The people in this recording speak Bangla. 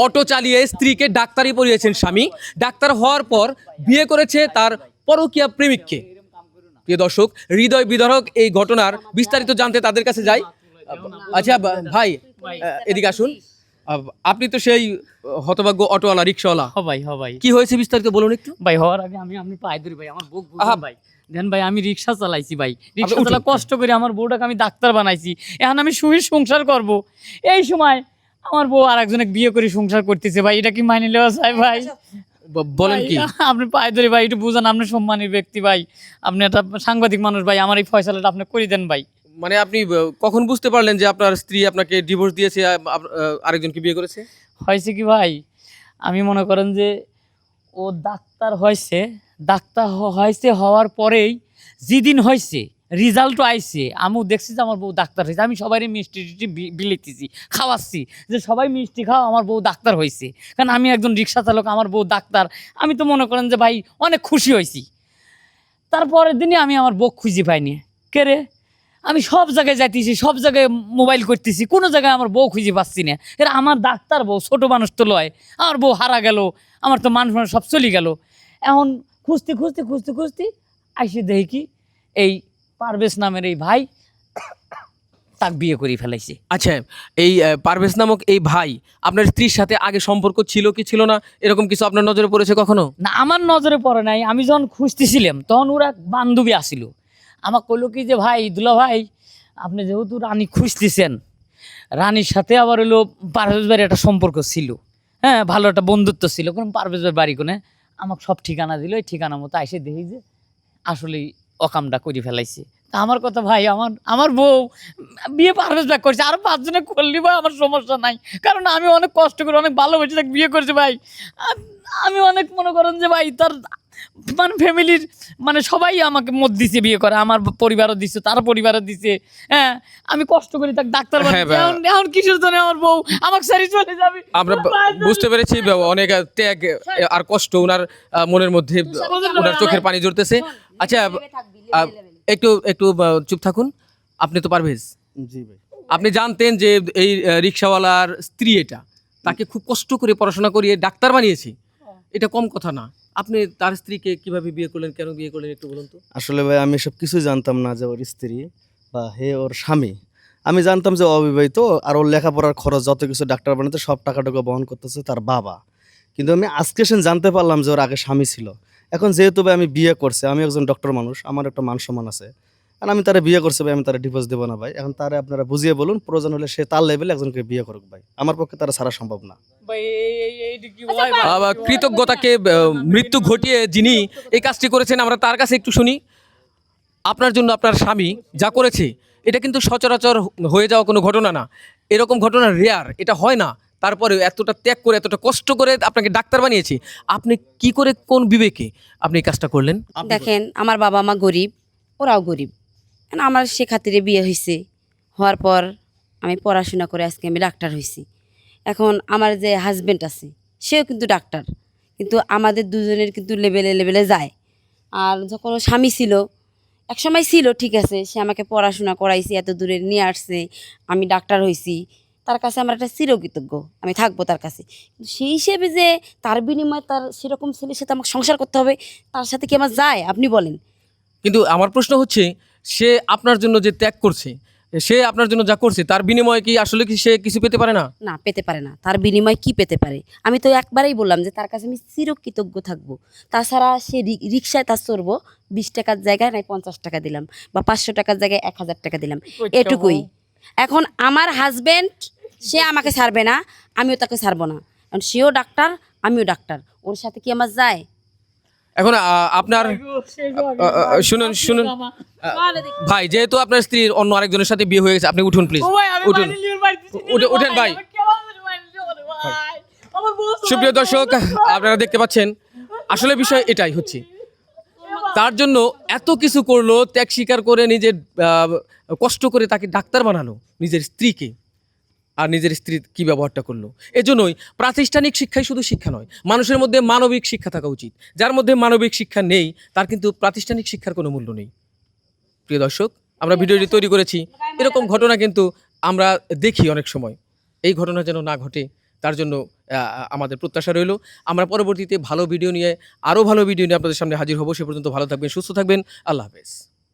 অটো চালিয়ে স্ত্রীকে ডাক্তারি পড়িয়েছেন স্বামী, ডাক্তার হওয়ার পর বিয়ে করেছে তার পরকীয়া প্রেমিককে। প্রিয় দর্শক, হৃদয় বিদারক এই ঘটনার বিস্তারিত জানতে তাদের কাছে যাই। আচ্ছা ভাই, এদিকে আসুন। আপনি তো সেই হতভাগ্য অটোওয়ালা, রিক্সাওয়ালা। ভাই কি হয়েছে বিস্তারিত বলুন একটু। ভাই হওয়ার আগে আমি পায়ে ধরি ভাই, আমার বুক বুঝুন ভাই। দেন ভাই, আমি রিক্সা চালাইছি ভাই, রিক্সা উঠুন। চালা কষ্ট করে আমার বউটাকে আমি ডাক্তার বানাইছি। এখন আমি সুখী সংসার করব, এই সময় আমার বউ আর একজনে বিয়ে করে সংসার করতেছে ভাই, এটা কি মাইনে নেওয়া যায় ভাই? বলেন কি? ভাই, আপনি পায়ে ধরি ভাই, একটু বুঝান, আপনি সম্মানী ব্যক্তি ভাই, আপনি একটা সাংবাদিক মানুষ ভাই, আমার এই ফয়সালাটা আপনি করে দেন ভাই। মানে আপনি কখন বুঝতে পারলেন যে আপনার স্ত্রী আপনাকে ডিভোর্স দিয়েছে, আরেকজনকে বিয়ে করেছে? হয়েছে কি ভাই, আমি মনে করেন যে ও ডাক্তার হয়েছে হওয়ার পরেই যেদিন হয়েছে রেজাল্টও আইছে, আমিও দেখছি যে আমার বউ ডাক্তার হয়েছে। আমি সবাই মিষ্টি টিষ্টি বিলিতেছি, খাওয়াচ্ছি যে সবাই মিষ্টি খাও, আমার বউ ডাক্তার হয়েছে। কারণ আমি একজন রিক্সা চালক, আমার বউ ডাক্তার। আমি তো মনে করেন যে ভাই অনেক খুশি হয়েছি। তারপরের দিনই আমি আমার বউ খুঁজে পাইনি। কে রে, আমি সব জায়গায় যাইতেছি, সব জায়গায় মোবাইল করতেছি, কোনো জায়গায় আমার বউ খুঁজে পাচ্ছি না। এরা আমার ডাক্তার বউ, ছোট মানুষ তো লয়, আমার বউ হারা গেল, আমার তো মানুষ সব চলে গেল। এখন খুঁজতে আইসি দেখি কি এই পারভেজ নামের এই ভাই তাক বিয়ে করে ফেলাইছে। আচ্ছা, এই পারভেজ নামক এই ভাই আপনার স্ত্রীর সাথে আগে সম্পর্ক ছিল কি ছিল না, এরকম কিছু আপনার নজরে পড়েছে কখনো? না, আমার নজরে পড়ে নাই। আমি যখন খুঁজতেছিলাম তখন ওরা বান্ধবী আসিল, আমার কইলো কি যে ভাই, দুলা ভাই, আপনি যেহেতু রানী খুঁজতেছেন, রানীর সাথে আবার হলো পারভেজ ভাইয়ের একটা সম্পর্ক ছিল, হ্যাঁ, ভালো একটা বন্ধুত্ব ছিল। কোন পারভেজ ভাইয়ের বাড়ি কোনে আমাকে সব ঠিকানা দিল, এই ঠিকানা মতো এসে দেখি যে আসলেই অকামটা করে ফেলাইছে। তা আমার কথা ভাই, আমার বউ বিয়ে পারভেজ ভাই করছে, আরো 5 জনে করলি ভাই আমার সমস্যা নাই, কারণ আমি অনেক কষ্ট করে অনেক ভালোবেসে তাকে বিয়ে করছি ভাই। আমি অনেক মনে করেন যে ভাই তার মানে ফ্যামিলির মানে সবাই আমাকে মত দিছে বিয়ে করে, আমার পরিবারও দিছে, তার পরিবারও দিছে। হ্যাঁ, আমি কষ্ট করি তাকে ডাক্তার বানাইছি। এখন কিসের জন্য আমার বউ আমাকে ছেড়ে চলে যাবে? আমরা বুঝতে পেরেছি অনেক ত্যাগ আর কষ্ট ওনার মনের মধ্যে, ওনার চোখের পানি ঝরতেছে। আচ্ছা, একটু একটু চুপ থাকুন। আপনি তো পারভেজ, জি ভাই। আপনি জানতেন যে এই রিক্সাওয়ালার স্ত্রী এটা তাকে খুব কষ্ট করে পড়াশোনা করিয়ে ডাক্তার বানিয়েছে, এটা কম কথা না। আপনি তার স্ত্রীকে কিভাবে বিয়ে করলেন, কেন বিয়ে করলেন একটু বলুন তো। আসলে ভাই আমি সব কিছুই জানতাম না যে ওর স্ত্রী বা ওর স্বামী। আমি জানতাম যে অবিবাহিত, আর ওর লেখাপড়ার খরচ যত কিছু ডাক্তার বানাতে সব টাকাটুকু বহন করতেছে তার বাবা। কিন্তু আমি আজকে জানতে পারলাম যে ওর আগে স্বামী ছিল। এখন যেহেতু ভাই আমি বিয়ে করছি, আমি একজন ডক্টর মানুষ, আমার একটা মান সম্মান আছে, আর আমি তারা বিয়ে করছি ভাই, আমি তারা ডিভোর্স দেবো না ভাই। এখন তারা আপনারা বুঝিয়ে বলুন, প্রয়োজন হলে সে তার লেভেলে একজনকে বিয়ে করুক ভাই, আমার পক্ষে তারা ছাড়া সম্ভব না। ভাই এইটা কি হয় ভাই? কৃতজ্ঞতাকে মৃত্যু ঘটিয়ে যিনি এই কাজটি করেছেন, আমরা তার কাছে একটু শুনি। আপনার জন্য আপনার স্বামী যা করেছে, এটা কিন্তু সচরাচর হয়ে যাওয়া কোনো ঘটনা না, এরকম ঘটনা রেয়ার, এটা হয় না। তারপরে এতটা ত্যাগ করে, এতটা কষ্ট করে আপনাকে ডাক্তার বানিয়েছি, আপনি কি করে, কোন বিবেকে আপনি এই কাজটা করলেন? দেখেন, আমার বাবা মা গরিব, ওরাও গরিব। আমার সে খাতিরে বিয়ে হয়েছে, হওয়ার পর আমি পড়াশোনা করে আজকে আমি ডাক্তার হয়েছি। এখন আমার যে হাজব্যান্ড আছে সেও কিন্তু ডাক্তার, কিন্তু আমাদের দুজনের কিন্তু লেভেলে যায়। আর যখন ও স্বামী ছিল, একসময় ছিল ঠিক আছে, সে আমাকে পড়াশোনা করাইছে, এত দূরে নিয়ে আসছে, আমি ডাক্তার হয়েছি, তার কাছে আমার একটা চিরকৃতজ্ঞ, আমি থাকবো তার কাছে। কিন্তু সেই হিসেবে যে তার বিনিময়ে তার সেরকম ছেলের সাথে আমাকে সংসার করতে হবে, তার সাথে কি আমার যায় আপনি বলেন? কিন্তু আমার প্রশ্ন হচ্ছে, সে আপনার জন্য যে ত্যাগ করছে, সে আপনার জন্য যা করছে, তার বিনিময়ে কি আসলে কি সে কিছু পেতে পারে না? না, পেতে পারে না। তার বিনিময়ে কি পেতে পারে? আমি তো একবারেই বললাম যে তার কাছে আমি চিরকৃতজ্ঞ থাকবো। তাছাড়া সে রিক্সায় তার চড়বো, 20 টাকার জায়গায় নাই 50 টাকা দিলাম, বা 500 টাকার জায়গায় 1000 টাকা দিলাম, এটুকুই। এখন আমার হাজবেন্ড সে আমাকে ছাড়বে না, আমিও তাকে ছাড়বো না, কারণ সেও ডাক্তার, আমিও ডাক্তার, ওর সাথে কি আমার যায়? এখন আপনার শুনুন শুনুন ভাই, যেহেতু আপনার স্ত্রীর অন্য আরেকজনের সাথে বিয়ে হয়ে গেছে, আপনি উঠুন প্লিজ, উঠুন, উঠেন ভাই। সুপ্রিয় দর্শক, আপনারা দেখতে পাচ্ছেন, আসলে বিষয় এটাই হচ্ছে, তার জন্য এত কিছু করলো, ত্যাগ স্বীকার করে নিজের কষ্ট করে তাকে ডাক্তার বানালো, নিজের স্ত্রীকে, আর নিজের স্ত্রীর কী ব্যবহারটা করলো। এজন্যই প্রাতিষ্ঠানিক শিক্ষাই শুধু শিক্ষা নয়, মানুষের মধ্যে মানবিক শিক্ষা থাকা উচিত। যার মধ্যে মানবিক শিক্ষা নেই, তার কিন্তু প্রাতিষ্ঠানিক শিক্ষার কোনো মূল্য নেই। প্রিয় দর্শক, আমরা ভিডিওটি তৈরি করেছি, এরকম ঘটনা কিন্তু আমরা দেখি অনেক সময়। এই ঘটনা যেন না ঘটে, তার জন্য আমাদের প্রত্যাশা রইল। আমরা পরবর্তীতে ভালো ভিডিও নিয়ে, আরও ভালো ভিডিও নিয়ে আপনাদের সামনে হাজির হব। সে পর্যন্ত ভালো থাকবেন, সুস্থ থাকবেন। আল্লাহ হাফেজ।